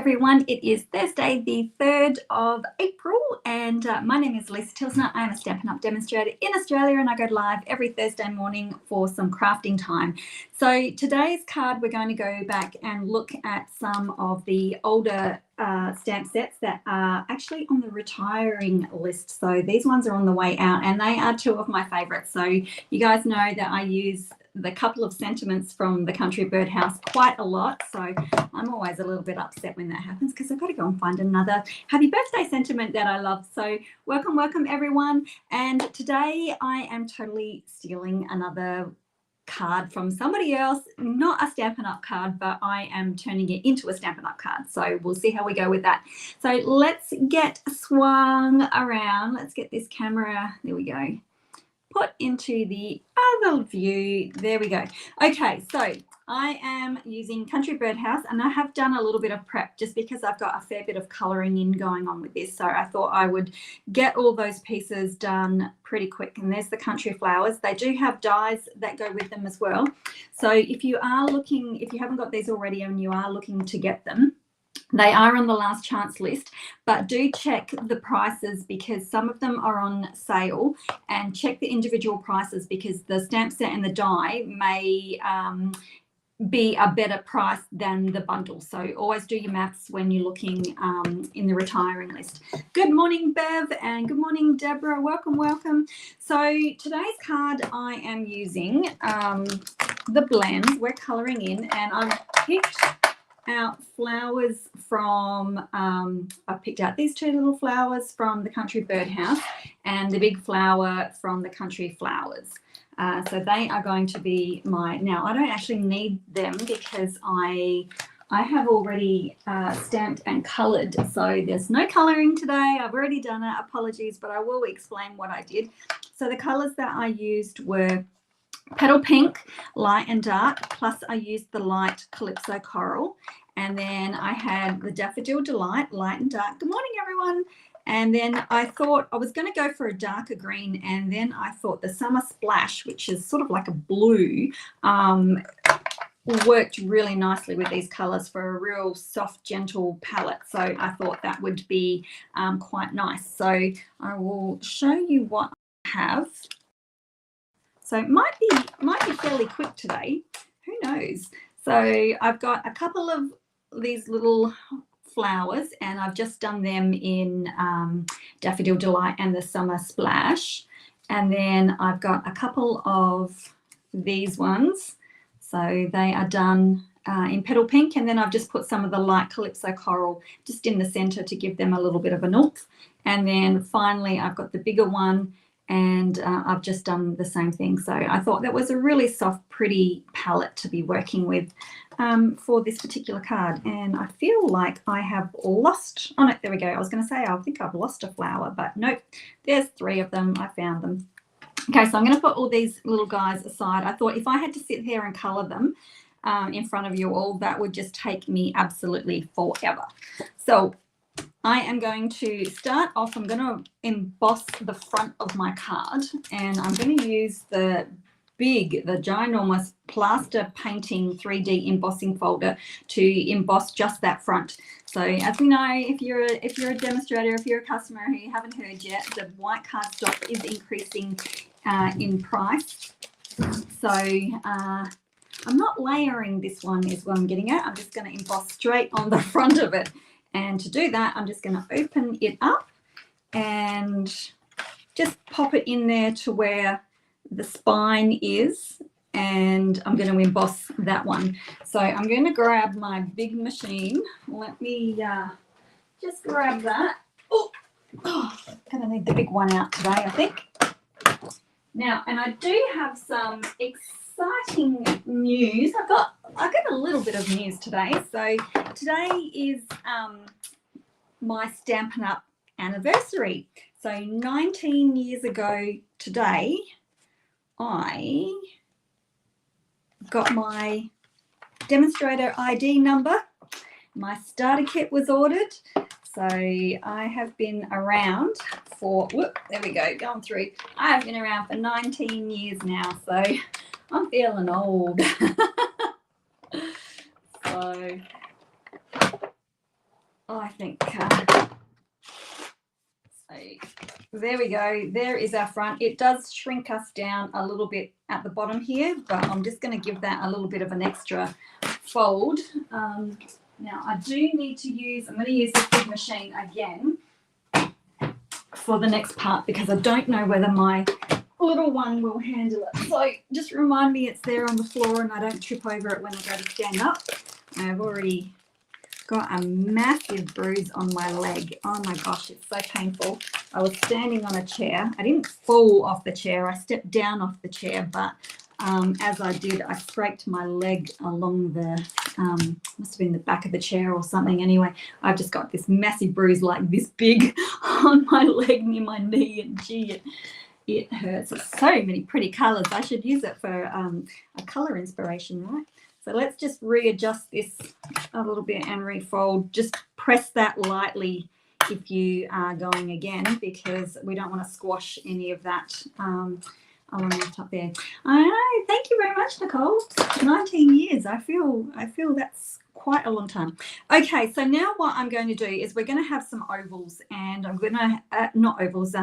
everyone. It is Thursday, the 3rd of April, and my name is Alisa Tilsner. I am a Stampin' Up demonstrator in Australia, and I go live every Thursday morning for some crafting time. So today's card, we're going to go back and look at some of the older stamp sets that are actually on the retiring list. So these ones are on the way out, and they are two of my favorites. So you guys know that I use the couple of sentiments from the country Birdhouse quite a lot, so I'm always a little bit upset when that happens because I've got to go and find another happy birthday sentiment that I love. So welcome everyone, and today I am totally stealing another card from somebody else, not a Stampin' Up card, but I am turning it into a Stampin' Up card, so we'll see how we go with that. So let's get swung around. Let's get this camera, there we go, put into the other view. There we go. Okay, so I am using Country Birdhouse, and I have done a little bit of prep just because I've got a fair bit of colouring in going on with this. So I thought I would get all those pieces done pretty quick. And there's the country flowers. They do have dies that go with them as well. So if you are looking, if you haven't got these already and you are looking to get them, they are on the last chance list, but do check the prices because some of them are on sale, and check the individual prices because the stamp set and the die may be a better price than the bundle. So always do your maths when you're looking in the retiring list. Good morning, Bev, and good morning, Deborah. Welcome. So today's card I am using the blends we're colouring in, and I've picked out flowers from I picked out these two little flowers from the Country Birdhouse and the big flower from the Country Flowers. So they are going to be my, now I don't actually need them because I have already stamped and coloured, so there's no colouring today. I've already done it, apologies, but I will explain what I did. So the colours that I used were Petal Pink, light and dark, plus I used the light Calypso Coral, and then I had the Daffodil Delight, light and dark. Good morning, everyone. And then I thought I was going to go for a darker green, and then I thought the Summer Splash, which is sort of like a blue, worked really nicely with these colours for a real soft, gentle palette. So I thought that would be quite nice. So I will show you what I have. So it might be fairly quick today. Who knows? So I've got a couple of these little flowers, and I've just done them in Daffodil Delight and the Summer Splash. And then I've got a couple of these ones. So they are done in Petal Pink, and then I've just put some of the light Calypso Coral just in the center to give them a little bit of an oomph. And then finally I've got the bigger one, and I've just done the same thing. So I thought that was a really soft, pretty palette to be working with for this particular card. And I feel like I have lost, oh no, there we go. I was going to say I think I've lost a flower, but nope, there's 3 of them. I found them. Okay, so I'm going to put all these little guys aside. I thought if I had to sit here and colour them in front of you all, that would just take me absolutely forever. So I am going to start off, I'm going to emboss the front of my card, and I'm going to use the ginormous plaster painting 3D embossing folder to emboss just that front. So as we know, if you're a demonstrator, if you're a customer who you haven't heard yet, the white cardstock is increasing in price. So I'm not layering this one is what I'm getting at. I'm just going to emboss straight on the front of it. And to do that, I'm just going to open it up and just pop it in there to where the spine is, and I'm going to emboss that one. So I'm going to grab my big machine. Let me just grab that. Oh, going to need the big one out today, I think. Now, and I do have some exciting news. I got a little bit of news today. So today is my Stampin' Up anniversary. So 19 years ago today, I got my demonstrator ID number. My starter kit was ordered. So I have been around for, whoop, there we go, going through. I have been around for 19 years now, so I'm feeling old. So I think so there we go. There is our front. It does shrink us down a little bit at the bottom here, but I'm just going to give that a little bit of an extra fold. Now I do need to use, I'm going to use this big machine again for the next part because I don't know whether my little one will handle it. So just remind me it's there on the floor and I don't trip over it when I go to stand up. I've already got a massive bruise on my leg. Oh my gosh, it's so painful. I was standing on a chair. I didn't fall off the chair. I stepped down off the chair, but as I did, I scraped my leg along the, must have been the back of the chair or something. Anyway, I've just got this massive bruise like this big on my leg near my knee, and gee, it hurts. It's so many pretty colors. I should use it for a color inspiration, right? So let's just readjust this a little bit and refold. Just press that lightly if you are going again, because we don't want to squash any of that along the top there. I know. Thank you very much, Nicole. 19 years. I feel that's quite a long time. Okay, so now what I'm going to do is we're going to have some ovals, and I'm going to not ovals.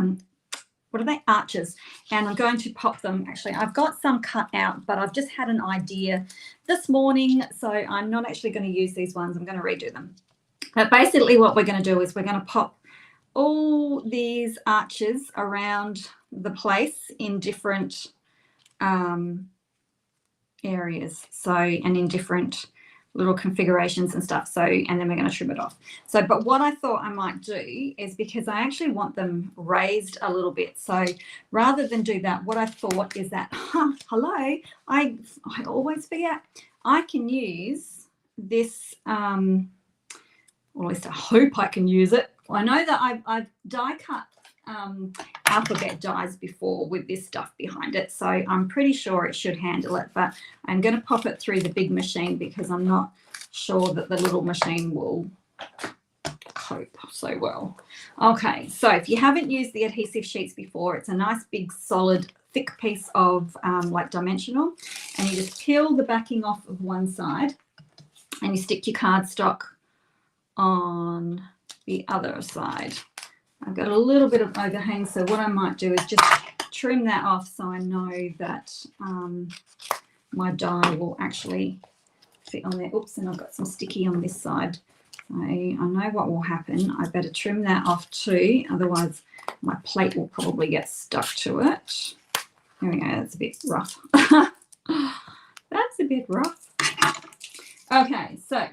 What are they? Arches. And I'm going to pop them. Actually, I've got some cut out, but I've just had an idea this morning, so I'm not actually going to use these ones. I'm going to redo them. But basically what we're going to do is we're going to pop all these arches around the place in different areas. So, and in different little configurations and stuff. So, and then we're going to trim it off. So, but what I thought I might do is, because I actually want them raised a little bit. So rather than do that, what I thought is that, hello, I always forget, I can use this, or at least I hope I can use it. I know that I've die cut alphabet dies before with this stuff behind it, so I'm pretty sure it should handle it, but I'm going to pop it through the big machine because I'm not sure that the little machine will cope so well. Okay, so if you haven't used the adhesive sheets before, it's a nice big solid thick piece of like dimensional, and you just peel the backing off of one side and you stick your cardstock on the other side. I've got a little bit of overhang, so what I might do is just trim that off so I know that my die will actually fit on there. Oops, and I've got some sticky on this side. So I know what will happen. I better trim that off too, otherwise my plate will probably get stuck to it. There we go, that's a bit rough. That's a bit rough. Okay, so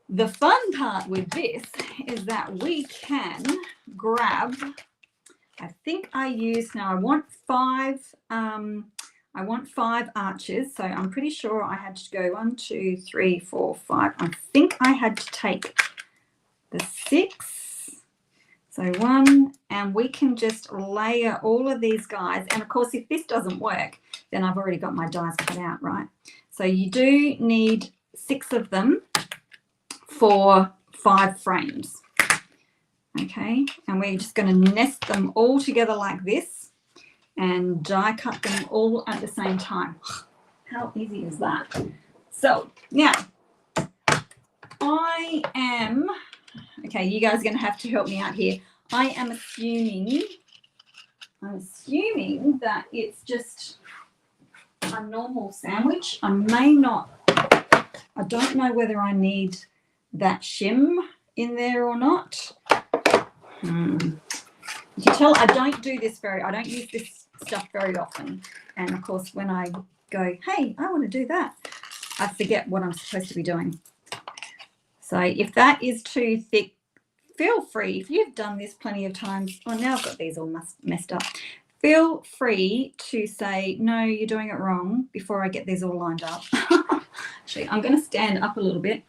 the fun part with this is that we can grab, I think I used, now I want five arches, so I'm pretty sure I had to go 1, 2, 3, 4, 5. I think I had to take the 6. So 1, and we can just layer all of these guys. And of course, if this doesn't work, then I've already got my dies cut out, right? So you do need 6 of them for 5 frames. Okay, and we're just going to nest them all together like this and die cut them all at the same time. How easy is that? So now I am, okay, you guys are going to have to help me out here. I am assuming that it's just a normal sandwich. I may not, I don't know whether I need that shim in there or not. You can tell I don't use this stuff very often, and of course when I go, hey, I want to do that, I forget what I'm supposed to be doing. So if that is too thick, feel free, if you've done this plenty of times, oh, now I've got these all messed up, feel free to say, no, you're doing it wrong, before I get these all lined up. Actually, I'm going to stand up a little bit.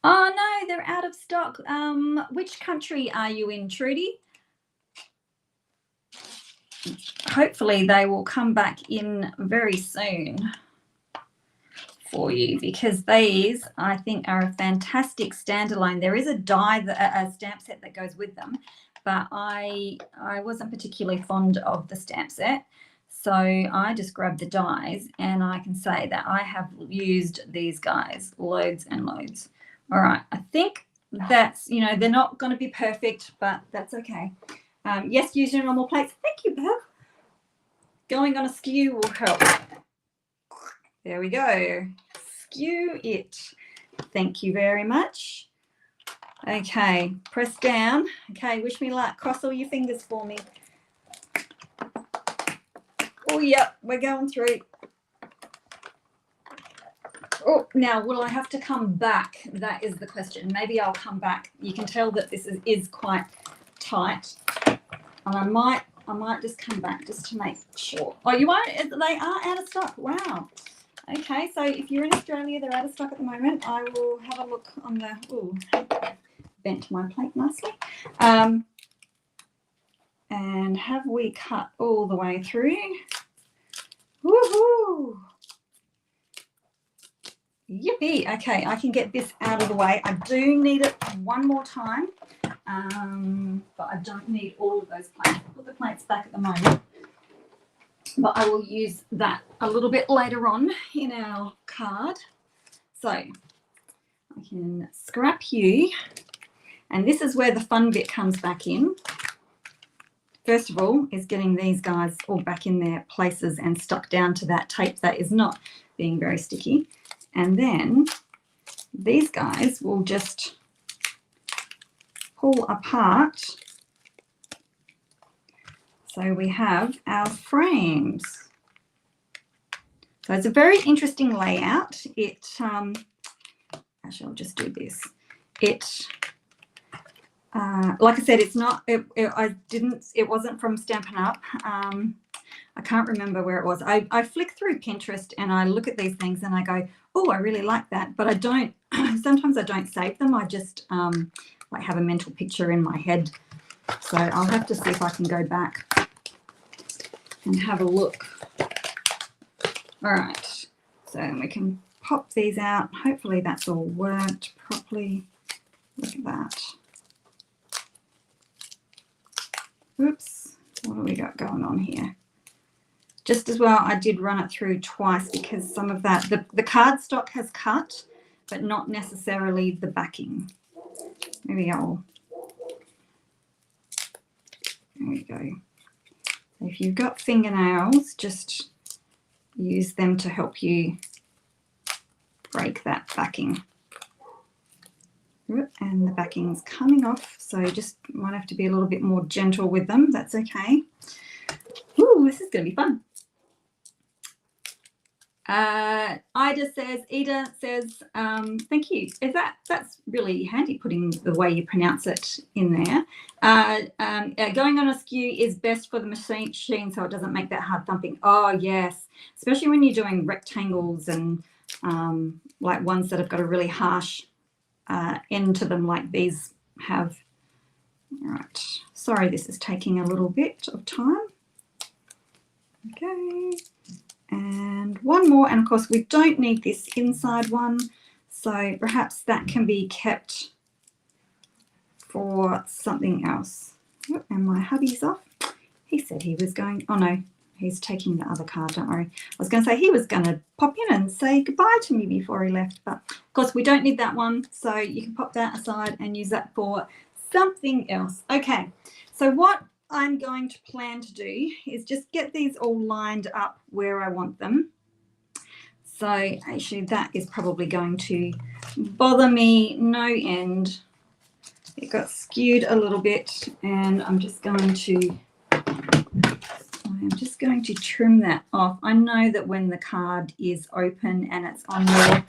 Oh no, they're out of stock. Which country are you in, Trudy? Hopefully they will come back in very soon for you, because these I think are a fantastic standalone. There is a die, a stamp set that goes with them, but I wasn't particularly fond of the stamp set. So I just grabbed the dies, and I can say that I have used these guys loads and loads. All right, I think that's, you know, they're not going to be perfect, but that's okay. Yes, use your normal plates. Thank you, Bev. Going on a skew will help. There we go. Skew it. Thank you very much. Okay, press down. Okay, wish me luck. Cross all your fingers for me. Oh, yep, we're going through. Oh, now, will I have to come back? That is the question. Maybe I'll come back. You can tell that this is quite tight. And I might just come back just to make sure. Oh, you won't? They are out of stock. Wow. Okay, so if you're in Australia, they're out of stock at the moment. I will have a look on the, ooh, bent my plate nicely. And have we cut all the way through? Woohoo! Yippee. Okay, I can get this out of the way. I do need it one more time, but I don't need all of those plates. Put the plates back at the moment, but I will use that a little bit later on in our card. So I can scrap you, and this is where the fun bit comes back in. First of all is getting these guys all back in their places and stuck down to that tape that is not being very sticky. And then these guys will just pull apart. So we have our frames. So it's a very interesting layout. It, actually I'll just do this. It, like I said, it's not, it wasn't from Stampin' Up. I can't remember where it was. I flick through Pinterest and I look at these things and I go, oh, I really like that. But I don't, sometimes I don't save them. I just like have a mental picture in my head. So I'll have to see if I can go back and have a look. All right. So we can pop these out. Hopefully that's all worked properly. Look at that. Oops. What do we got going on here? Just as well, I did run it through twice because some of that, the cardstock has cut, but not necessarily the backing. Maybe I'll, there we go. If you've got fingernails, just use them to help you break that backing. And the backing's coming off, so just might have to be a little bit more gentle with them. That's okay. Ooh, this is going to be fun. Ida says, thank you. That's really handy putting the way you pronounce it in there. Going on a skew is best for the machine so it doesn't make that hard thumping. Oh, yes, especially when you're doing rectangles and like ones that have got a really harsh end to them like these have. All right, sorry, this is taking a little bit of time. Okay. And one more, and of course we don't need this inside one, so perhaps that can be kept for something else. Oh, and my hubby's off. He said he was going, oh no, he's taking the other card, don't worry. I was going to say he was going to pop in and say goodbye to me before he left, but of course we don't need that one, so you can pop that aside and use that for something else. Okay, so what I'm going to plan to do is just get these all lined up where I want them. So actually that is probably going to bother me no end. It got skewed a little bit and I'm just going to trim that off. I know that when the card is open and it's on your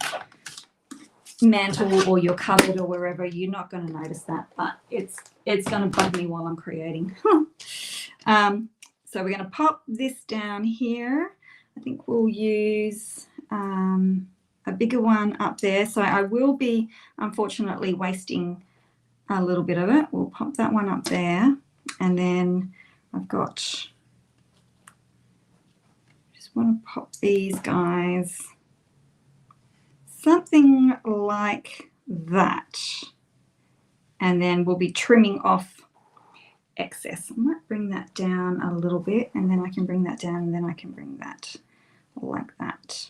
mantle or your cupboard or wherever, you're not going to notice that, but it's going to bug me while I'm creating. So we're going to pop this down here. I think we'll use a bigger one up there. So I will be unfortunately wasting a little bit of it. We'll pop that one up there, and then I've got, just want to pop these guys something like that, and then we'll be trimming off excess. I might bring that down a little bit, and then I can bring that down, and then I can bring that like that.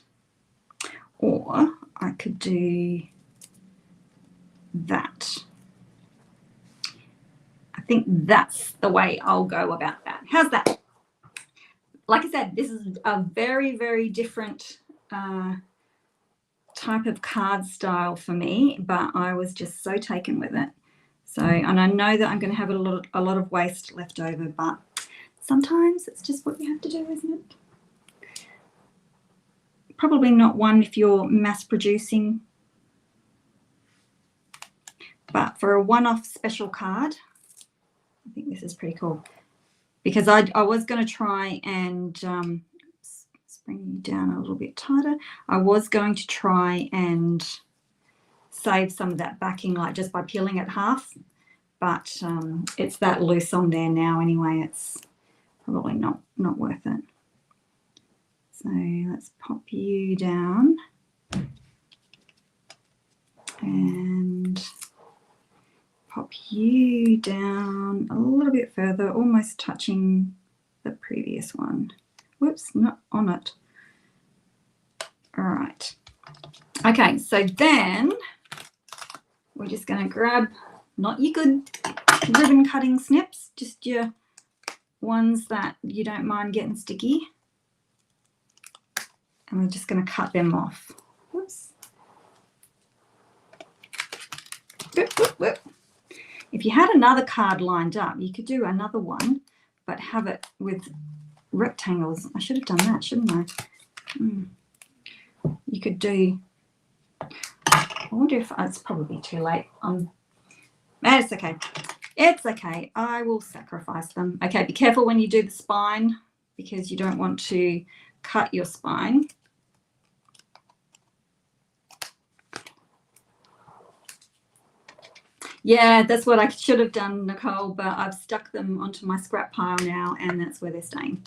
Or I could do that. I think that's the way I'll go about that. How's that? Like I said, this is a very, very different type of card style for me, but I was just so taken with it. So, and I know that I'm going to have a lot of waste left over, but sometimes it's just what you have to do, isn't it? Probably not one if you're mass producing, but for a one-off special card, I think this is pretty cool, because I was going to try and bring you down a little bit tighter. I was going to try and save some of that backing, like just by peeling it half, but it's that loose on there now anyway. It's probably not worth it. So let's pop you down and pop you down a little bit further, almost touching the previous one. Whoops, not on it. All right. Okay, so then we're just going to grab, not your good ribbon cutting snips, just your ones that you don't mind getting sticky. And we're just going to cut them off. Whoops. Whoop, whoop, whoop. If you had another card lined up, you could do another one, but have it with rectangles. I should have done that, shouldn't I? You could do, I wonder if it's probably too late. It's okay. It's okay. I will sacrifice them. Okay, be careful when you do the spine, because you don't want to cut your spine. Yeah, that's what I should have done, Nicole, but I've stuck them onto my scrap pile now, and that's where they're staying.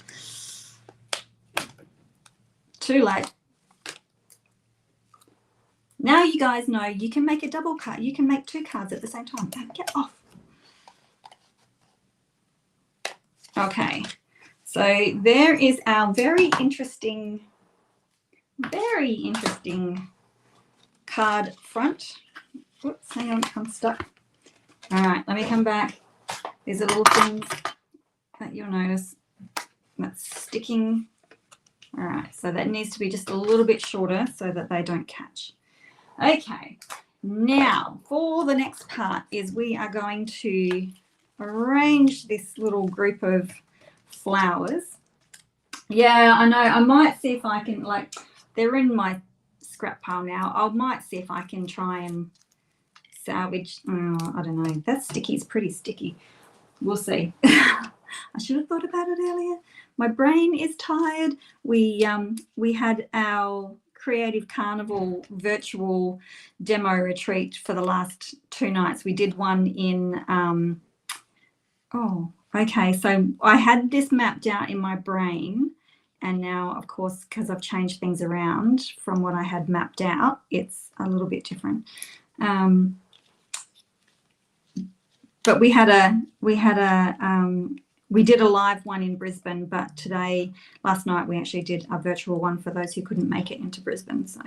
Too late. Now you guys know you can make a double cut. You can make 2 cards at the same time. Get off. Okay, so there is our very interesting card front. Oops, hang on, I'm stuck. All right, let me come back. These are little things that you'll notice that's sticking. All right, so that needs to be just a little bit shorter so that they don't catch. Okay, now for the next part is we are going to arrange this little group of flowers. Yeah, I know. I might see if I can, like, they're in my scrap pile now. I might see if I can try and salvage. Oh, I don't know. That sticky is pretty sticky. We'll see. I should have thought about it earlier. My brain is tired. We had our Creative Carnival virtual demo retreat for the last 2 nights. We did one in okay, so I had this mapped out in my brain, and now, of course, because I've changed things around from what I had mapped out, it's a little bit different. But we did a live one in Brisbane, but last night we actually did a virtual one for those who couldn't make it into Brisbane. So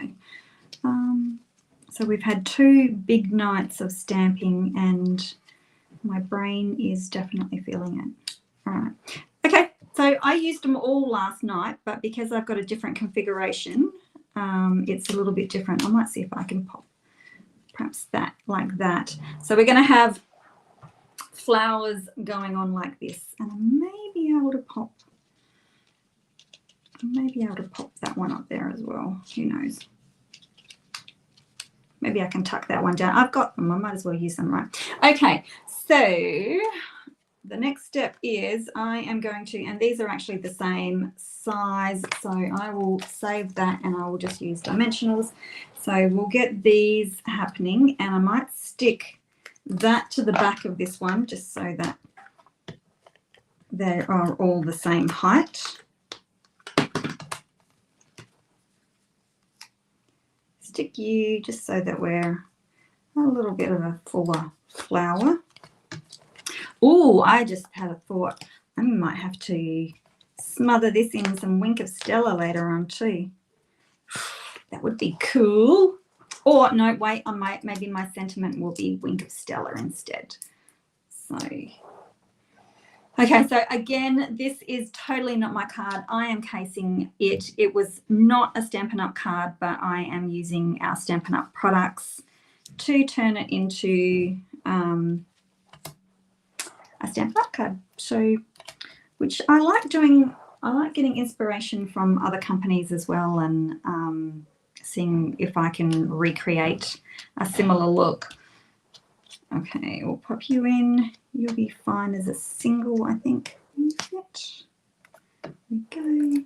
we've had 2 big nights of stamping, and my brain is definitely feeling it. All right. Okay, so I used them all last night, but because I've got a different configuration, it's a little bit different. I might see if I can pop perhaps that like that. So we're going to have flowers going on like this, and I may be able to pop that one up there as well. Who knows? Maybe I can tuck that one down. I've got them. I might as well use them, right? Okay, so the next step is I am going to, and these are actually the same size, so I will save that and I will just use dimensionals. So we'll get these happening, and I might stick that to the back of this one just so that they are all the same height. Stick you just so that we're a little bit of a fuller flower. Oh, I just had a thought. I might have to smother this in some Wink of Stella later on too. That would be cool. Or no, wait, maybe my sentiment will be Wink of Stella instead. So, okay, so again, this is totally not my card. I am casing it. It was not a Stampin' Up card, but I am using our Stampin' Up products to turn it into a Stampin' Up card. So, which I like doing. I like getting inspiration from other companies as well, and seeing if I can recreate a similar look. Okay, we'll pop you in. You'll be fine as a single, I think. There we go.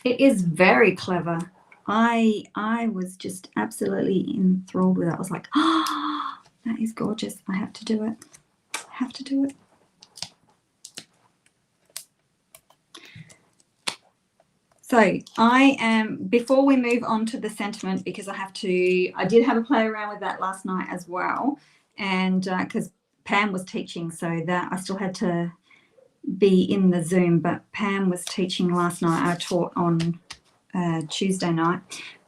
It is very clever. I was just absolutely enthralled with it. I was like, oh, that is gorgeous. I have to do it. I have to do it. So I am, before we move on to the sentiment, because I did have a play around with that last night as well. And because Pam was teaching, so that I still had to be in the Zoom, but Pam was teaching last night. I taught on Tuesday night,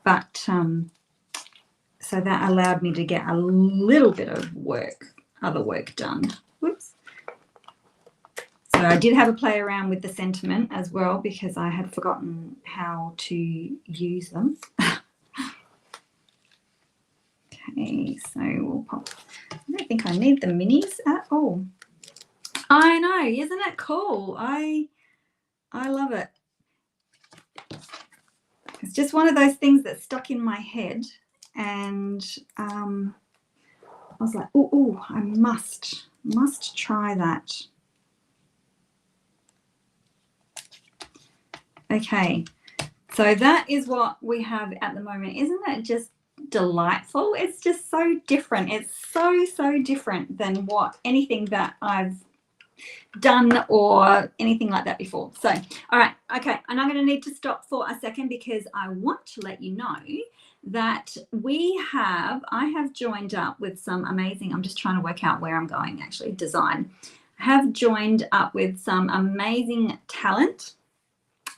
but so that allowed me to get a little bit of other work done. Whoops. So I did have a play around with the sentiment as well, because I had forgotten how to use them. Okay, so we'll pop. I don't think I need the minis at all. I know, isn't it cool? I love it. It's just one of those things that stuck in my head, and I was like, oh, I must try that. Okay, so that is what we have at the moment. Isn't it just delightful? It's just so different. It's so different than anything that I've done or anything like that before. So, all right, okay, and I'm going to need to stop for a second, because I want to let you know that I have joined up with some amazing, I'm just trying to work out where I'm going actually, design. I have joined up with some amazing talent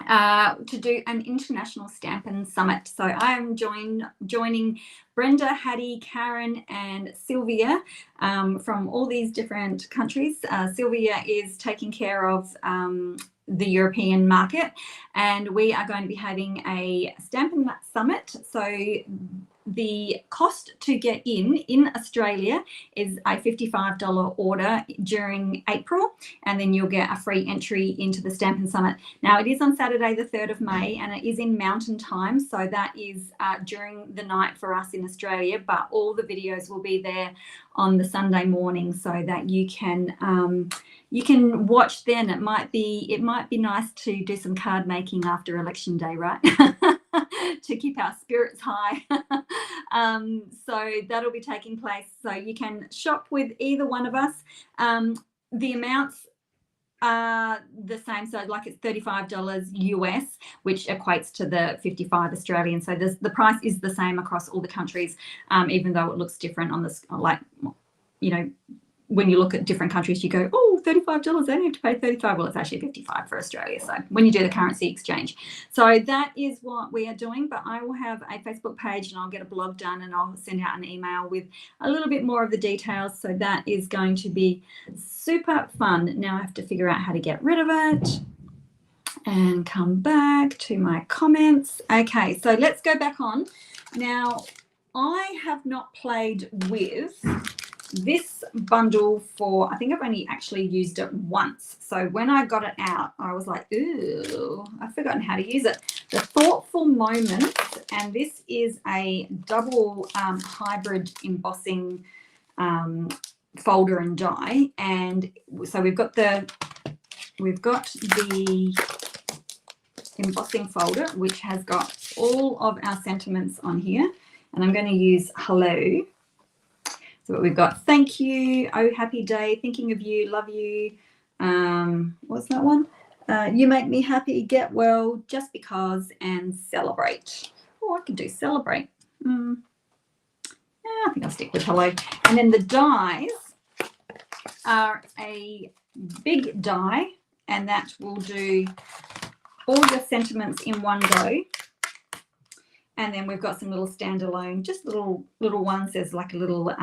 to do an international Stampin' Summit. So I am joining Brenda, Hattie, Karen, and Sylvia from all these different countries. Sylvia is taking care of the European market, and we are going to be having a Stampin' Summit. So the cost to get in Australia is a $55 order during April, and then you'll get a free entry into the Stampin' Summit. Now, it is on Saturday the 3rd of May, and it is in Mountain Time, so that is during the night for us in Australia, but all the videos will be there on the Sunday morning, so that you can watch then. It might be nice to do some card making after election day, right? To keep our spirits high. So that'll be taking place. So you can shop with either one of us. The amounts are the same. So like it's $35 US, which equates to the 55 Australian. So the price is the same across all the countries, even though it looks different on this, like, you know, when you look at different countries, you go, oh, $35, I only have to pay $35. Well, it's actually $55 for Australia. So when you do the currency exchange. So that is what we are doing, but I will have a Facebook page and I'll get a blog done and I'll send out an email with a little bit more of the details. So that is going to be super fun. Now I have to figure out how to get rid of it and come back to my comments. Okay, so let's go back on. Now, I have not played with this bundle for, I think I've only actually used it once. So when I got it out, I was like, ooh, I've forgotten how to use it. The Thoughtful Moments, and this is a double hybrid embossing folder and die. And so we've got the embossing folder, which has got all of our sentiments on here. And I'm going to use hello. So we've got thank you, oh happy day, thinking of you, love you. What's that one? You make me happy, get well, just because, and celebrate. Oh, I could do celebrate. I think I'll stick with hello. And then the dies are a big die, and that will do all your sentiments in one go. And then we've got some little standalone, just little ones. There's like a little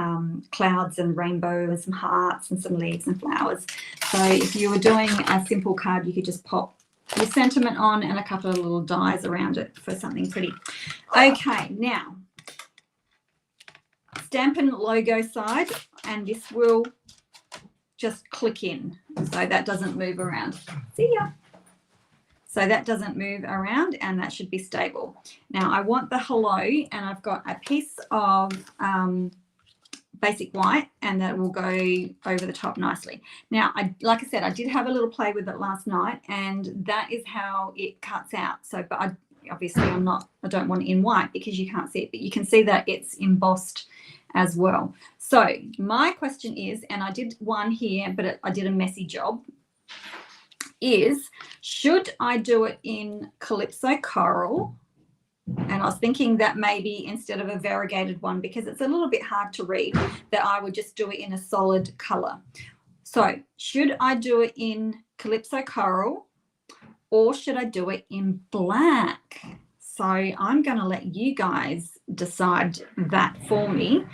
clouds and rainbow and some hearts and some leaves and flowers. So if you were doing a simple card, you could just pop your sentiment on and a couple of little dies around it for something pretty. Okay, now Stampin' logo side, and this will just click in so that doesn't move around. See ya. So that doesn't move around, and that should be stable. Now I want the hello, and I've got a piece of basic white, and that will go over the top nicely. Now, like I said, I did have a little play with it last night, and that is how it cuts out. So, but obviously I don't want it in white because you can't see it, but you can see that it's embossed as well. So my question is, and I did one here, but I did a messy job, is should I do it in Calypso Coral? And I was thinking that maybe instead of a variegated one, because it's a little bit hard to read, that I would just do it in a solid color. So should I do it in Calypso Coral, or should I do it in black? So I'm going to let you guys decide that for me.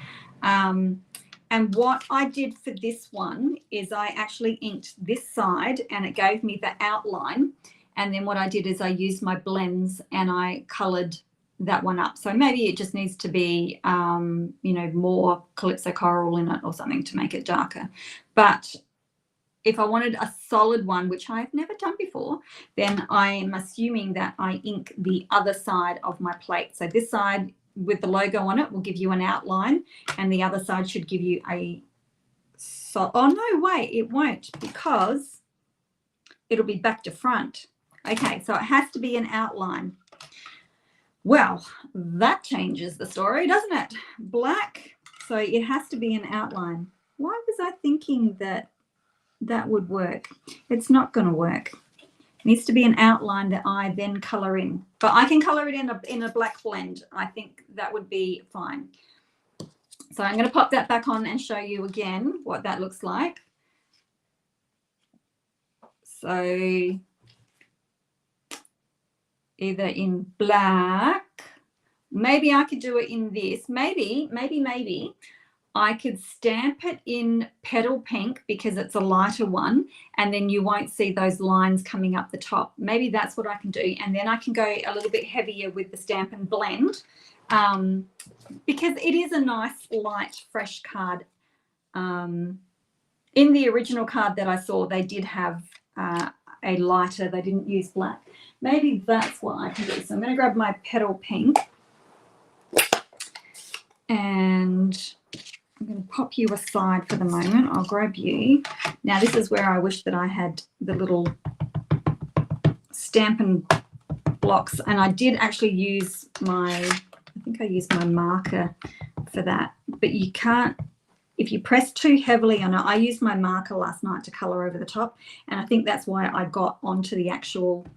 And what I did for this one is I actually inked this side, and it gave me the outline. And then what I did is I used my blends and I colored that one up. So maybe it just needs to be, you know, more Calypso Coral in it or something to make it darker. But if I wanted a solid one, which I've never done before, then I'm assuming that I ink the other side of my plate. So this side with the logo on it will give you an outline, and the other side should give you a oh no, wait, it won't, because it'll be back to front. Okay, so it has to be an outline. Well, that changes the story, doesn't it? Black, so it has to be an outline. Why was I thinking that that would work? It's not going to work. It needs to be an outline that I then color in, but I can color it in a black blend. I think that would be fine. So I'm going to pop that back on and show you again what that looks like. So either in black, maybe I could do it in this, maybe I could stamp it in petal pink because it's a lighter one, and then you won't see those lines coming up the top. Maybe that's what I can do, and then I can go a little bit heavier with the Stampin' blend, because it is a nice light fresh card. In the original card that I saw, they did have a lighter, they didn't use black. Maybe that's what I can do. So I'm going to grab my petal pink, and I'm going to pop you aside for the moment. I'll grab you. Now this is where I wish that I had the little Stampin' blocks, and I did actually use I think I used my marker for that, but you can't, if you press too heavily on it. I used my marker last night to color over the top, and I think that's why I got onto the actual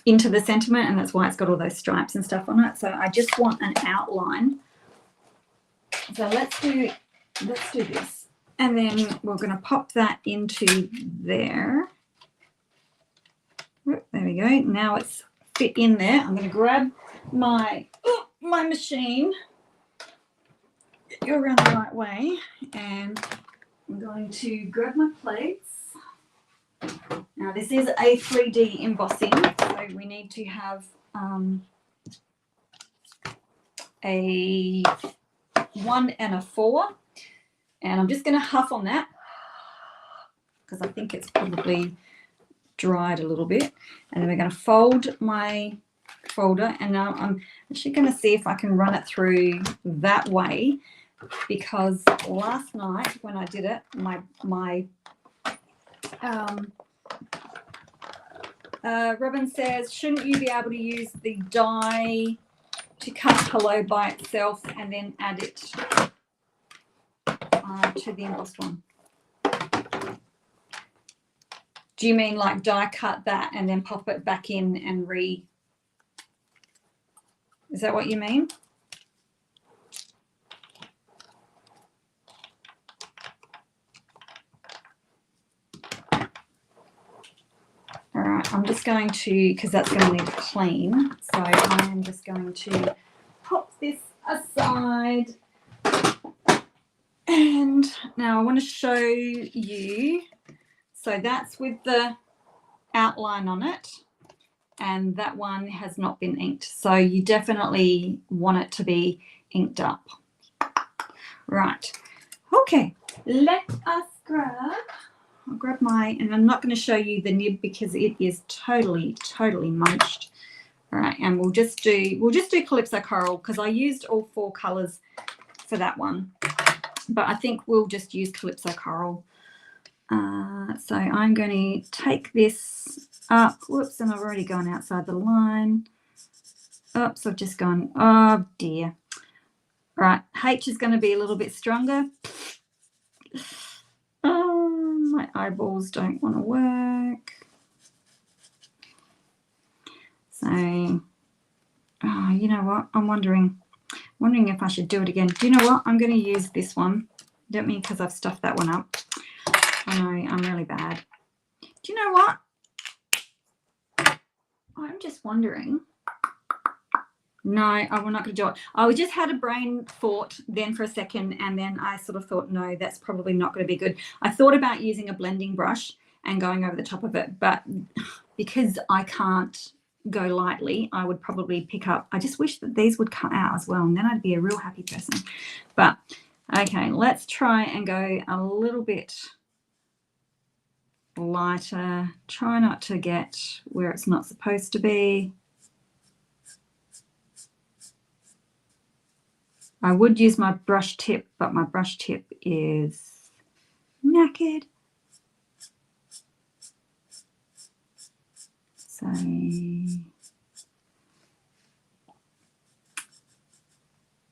into the sentiment, and that's why it's got all those stripes and stuff on it. So I just want an outline. So let's do this, and then we're going to pop that into there. There we go. Now it's fit in there. I'm going to grab my machine. Get you around the right way, and I'm going to grab my plates. Now this is a 3D embossing, so we need to have a 1 and a 4, and I'm just going to huff on that because I think it's probably dried a little bit. And then we're going to fold my folder, and now I'm actually going to see if I can run it through that way, because last night when I did it, Robin says, shouldn't you be able to use the die to cut hello by itself and then add it to the embossed one? Do you mean like die cut that and then pop it back in and is that what you mean? All right, I'm just going to, because that's going to need to clean, so I am just going to pop this aside. And now I want to show you, so that's with the outline on it, and that one has not been inked, so you definitely want it to be inked up. Right, okay, let us I'll grab my, and I'm not going to show you the nib because it is totally munched. All right, and we'll just do Calypso Coral because I used all 4 colors for that one, but I think we'll just use Calypso Coral. So I'm going to take this up. Whoops, and I've already gone outside the line. Oops, I've just gone, oh dear. Right, H is going to be a little bit stronger. My eyeballs don't want to work. So, oh, you know what? I'm wondering if I should do it again. Do you know what? I'm going to use this one. Don't mean because I've stuffed that one up. I know, I'm really bad. Do you know what? I'm just wondering. No, I'm not going to do it. I just had a brain thought then for a second, and then I sort of thought, no, that's probably not going to be good. I thought about using a blending brush and going over the top of it, but because I can't go lightly, I would probably pick up. I just wish that these would cut out as well, and then I'd be a real happy person. But okay, let's try and go a little bit lighter. Try not to get where it's not supposed to be. I would use my brush tip, but my brush tip is knackered. So,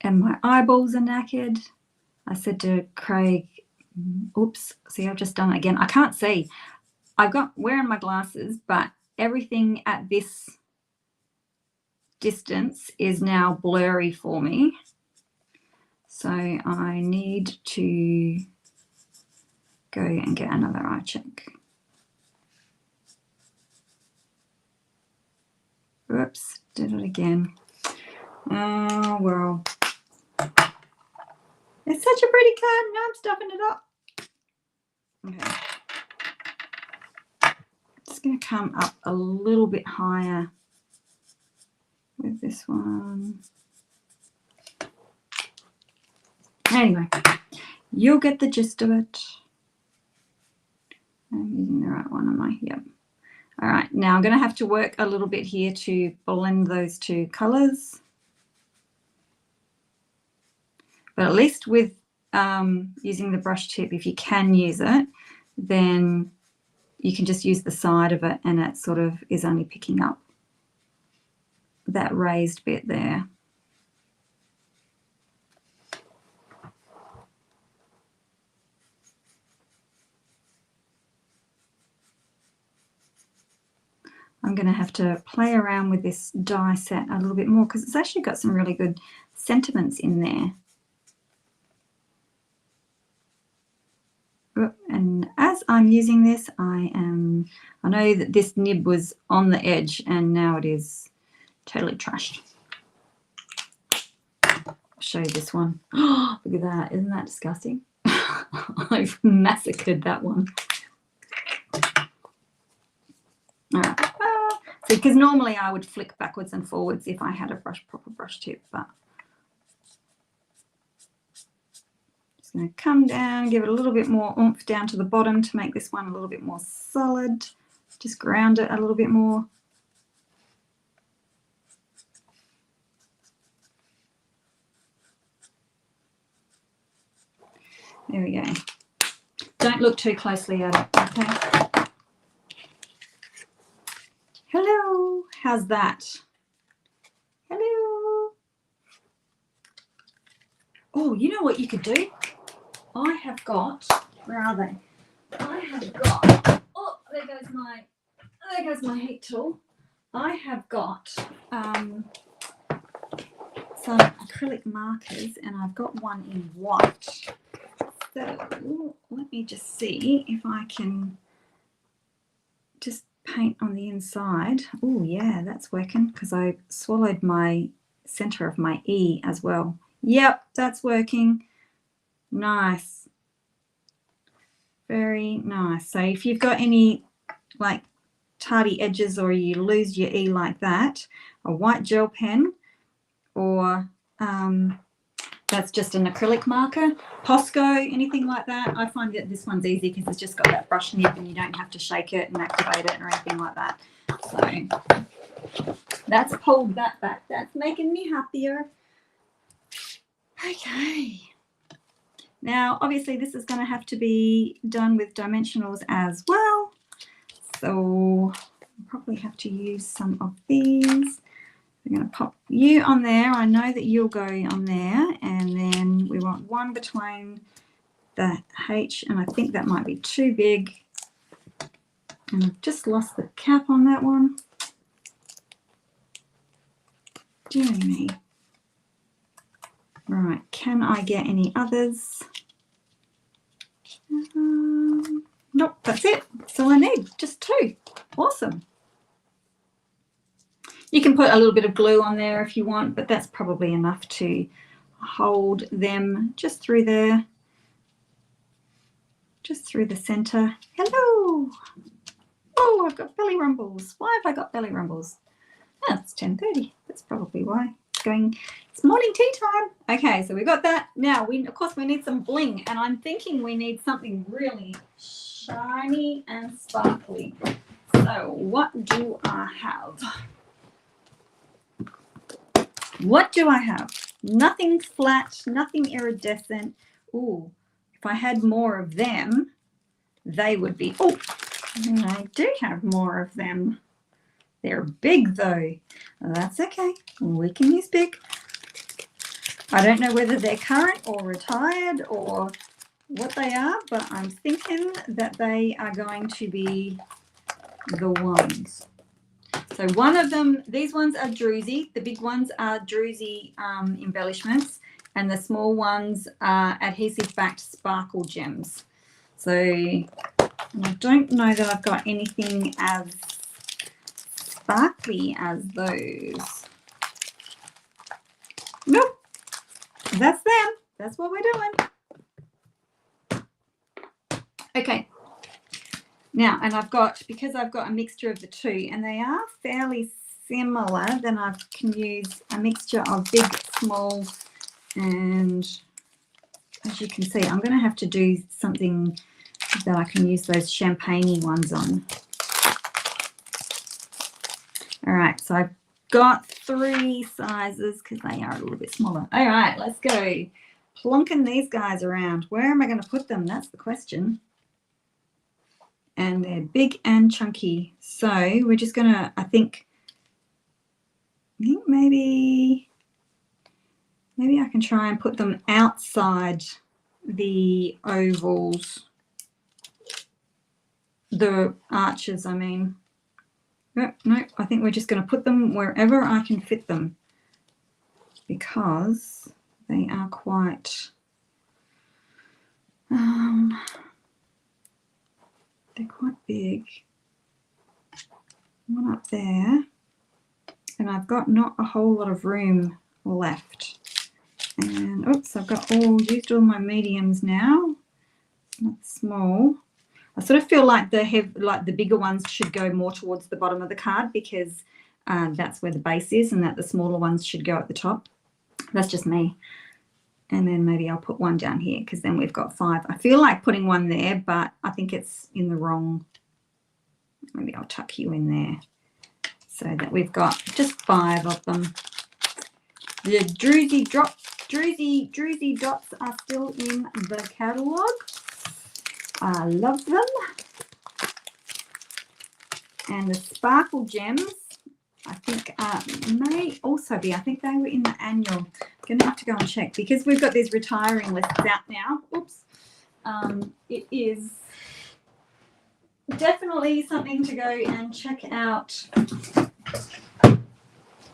and my eyeballs are knackered. I said to Craig, oops, see, I've just done it again. I can't see. I've got wearing my glasses, but everything at this distance is now blurry for me. So I need to go and get another eye check. Whoops, did it again. Oh, well. It's such a pretty card. Now I'm stuffing it up. Okay. Just going to come up a little bit higher with this one. Anyway, you'll get the gist of it. I'm using the right one, am I? Yep. All right, now I'm going to have to work a little bit here to blend those 2 colors. But at least with using the brush tip, if you can use it, then you can just use the side of it and it sort of is only picking up that raised bit there. I'm going to have to play around with this die set a little bit more because it's actually got some really good sentiments in there. And as I'm using this, I know that this nib was on the edge and now it is totally trashed. I'll show you this one. Oh, look at that. Isn't that disgusting? I've massacred that one. All right. So, because normally I would flick backwards and forwards if I had a proper brush tip, but just going to come down, give it a little bit more oomph down to the bottom to make this one a little bit more solid. Just ground it a little bit more. There we go. Don't look too closely at it, okay? Hello, how's that? Hello. Oh, you know what you could do? I have got, where are they? I have got, oh, there goes my heat tool. I have got some acrylic markers and I've got one in white. So let me just see if I can just paint on the inside. Oh yeah, that's working because I swallowed my center of my E as well. Yep, that's working. Nice. Very nice. So if you've got any like tardy edges or you lose your E like that, a white gel pen or that's just an acrylic marker, Posco, anything like that. I find that this one's easy because it's just got that brush nib and you don't have to shake it and activate it or anything like that. So that's pulled that back. That's making me happier. Okay. Now, obviously, this is going to have to be done with dimensionals as well. So I'll probably have to use some of these. We're going to pop you on there. I know that you'll go on there. And then we want one between the H, and I think that might be too big. And I've just lost the cap on that one. Dear me. Right, can I get any others? Nope, that's it. That's all I need, just 2. Awesome. You can put a little bit of glue on there if you want, but that's probably enough to hold them just through there, just through the center. Hello. Oh, I've got belly rumbles. Why have I got belly rumbles? Oh, it's 10:30. That's probably why. It's morning tea time. Okay, so we got that. Now, of course, we need some bling, and I'm thinking we need something really shiny and sparkly. So what do I have? What do I have? Nothing flat, nothing iridescent. Ooh, if I had more of them, they would be, oh, I do have more of them. They're big though. That's okay. We can use big. I don't know whether they're current or retired or what they are, but I'm thinking that they are going to be the ones. So one of them, these ones are druzy. The big ones are druzy embellishments, and the small ones are adhesive-backed sparkle gems. So and I don't know that I've got anything as sparkly as those. Nope, that's them. That's what we're doing. Okay. Now, and because I've got a mixture of the 2, and they are fairly similar, then I can use a mixture of big, small, and as you can see, I'm going to have to do something that I can use those champagne-y ones on. All right, so I've got 3 sizes because they are a little bit smaller. All right, let's go. Plonking these guys around. Where am I going to put them? That's the question. And they're big and chunky. So we're just going to, I think maybe I can try and put them outside the ovals, the arches, I mean. No, I think we're just going to put them wherever I can fit them because they are quite, they're quite big. One up there, and I've got not a whole lot of room left. And oops, I've got used all my mediums now. It's not small. I sort of feel like the bigger ones should go more towards the bottom of the card because that's where the base is, and that the smaller ones should go at the top. That's just me. And then maybe I'll put one down here because then we've got 5. I feel like putting one there, but I think it's in the wrong. Maybe I'll tuck you in there so that we've got just 5 of them. The druzy dots are still in the catalogue. I love them. And the sparkle gems, I think may also be, I think they were in the annual. I'm going to have to go and check because we've got these retiring lists out now. Oops. It is definitely something to go and check out.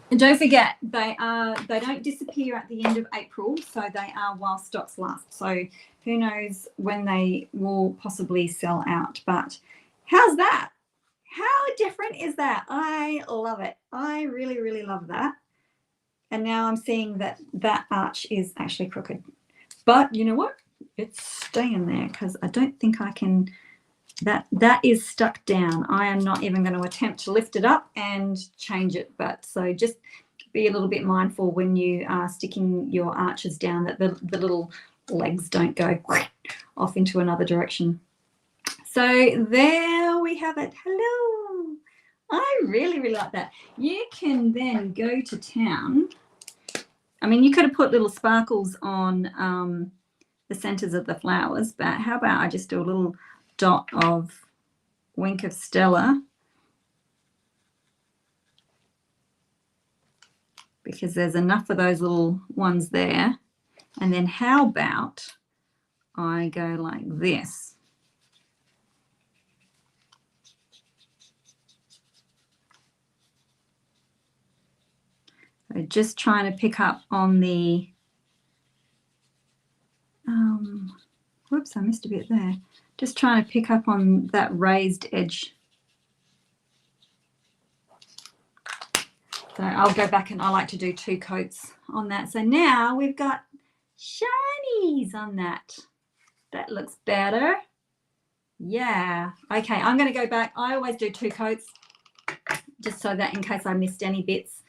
And don't forget, they don't disappear at the end of April, so they are while stocks last. So who knows when they will possibly sell out. But how's that? How different is that? I love it. I really, really love that. And now I'm seeing that that arch is actually crooked. But you know what? It's staying there because I don't think I can, that is stuck down. I am not even going to attempt to lift it up and change it. But so just be a little bit mindful when you are sticking your arches down that the little legs don't go off into another direction. So there we have it. Hello. I really, really like that. You can then go to town. I mean, you could have put little sparkles on the centers of the flowers, but how about I just do a little dot of Wink of Stella, because there's enough of those little ones there. And then how about I go like this? So just trying to pick up on the, whoops, I missed a bit there. Just trying to pick up on that raised edge. So I'll go back and I like to do 2 coats on that. So now we've got shinies on that. That looks better. Yeah. Okay, I'm going to go back. I always do 2 coats just so that in case I missed any bits,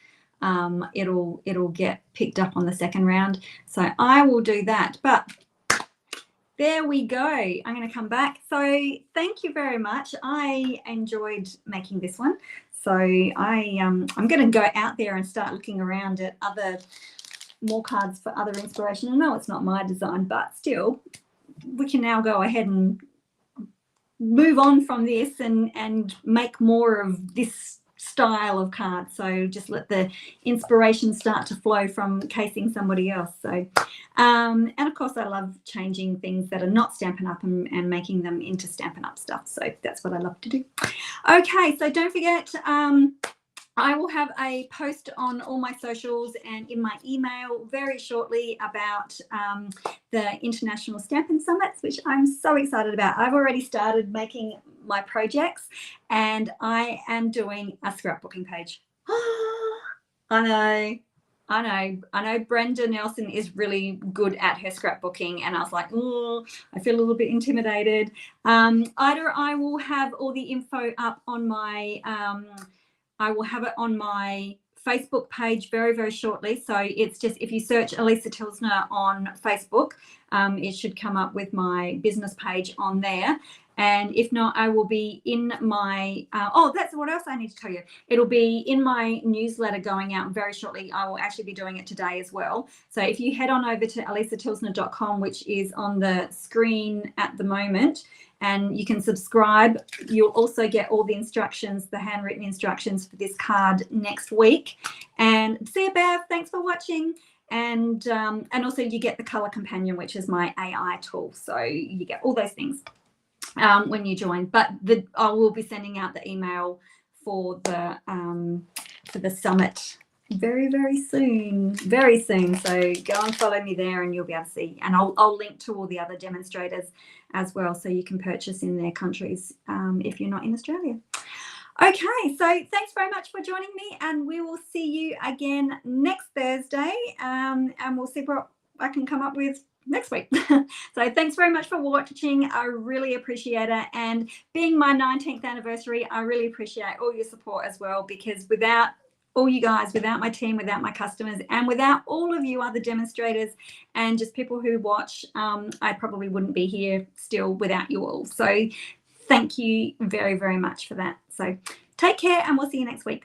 it'll get picked up on the second round. So I will do that. But there we go. I'm going to come back. So thank you very much. I enjoyed making this one. So I'm going to go out there and start looking around at more cards for other inspiration. I know it's not my design, but still, we can now go ahead and move on from this and make more of this style of card. So just let the inspiration start to flow from casing somebody else. So and of course I love changing things that are not Stampin' Up and making them into Stampin' Up stuff. So that's what I love to do. Okay, so don't forget, I will have a post on all my socials and in my email very shortly about the International Stampin' Summits, which I'm so excited about. I've already started making my projects and I am doing a scrapbooking page. I know Brenda Nelson is really good at her scrapbooking, and I was like, oh, I feel a little bit intimidated. Either I will have all the info up on my I will have it on my Facebook page very, very shortly. So it's just, if you search Alisa Tilsner on Facebook, it should come up with my business page on there. And if not, I will be in my, that's what else I need to tell you. It'll be in my newsletter going out very shortly. I will actually be doing it today as well. So if you head on over to alisatilsner.com, which is on the screen at the moment, and you can subscribe. You'll also get all the instructions, the handwritten instructions for this card next week. And see you, Bev. Thanks for watching. And also you get the color companion, which is my AI tool. So you get all those things when you join. But I will be sending out the email for the summit very, very soon. Very soon. So go and follow me there and you'll be able to see. And I'll link to all the other demonstrators as well, so you can purchase in their countries if you're not in Australia. Okay, so thanks very much for joining me, and we will see you again next Thursday, and we'll see what I can come up with next week. So thanks very much for watching. I really appreciate it, and being my 19th anniversary, I really appreciate all your support as well, because without all you guys, without my team, without my customers, and without all of you other demonstrators and just people who watch, I probably wouldn't be here still without you all. So thank you very, very much for that. So take care, and we'll see you next week.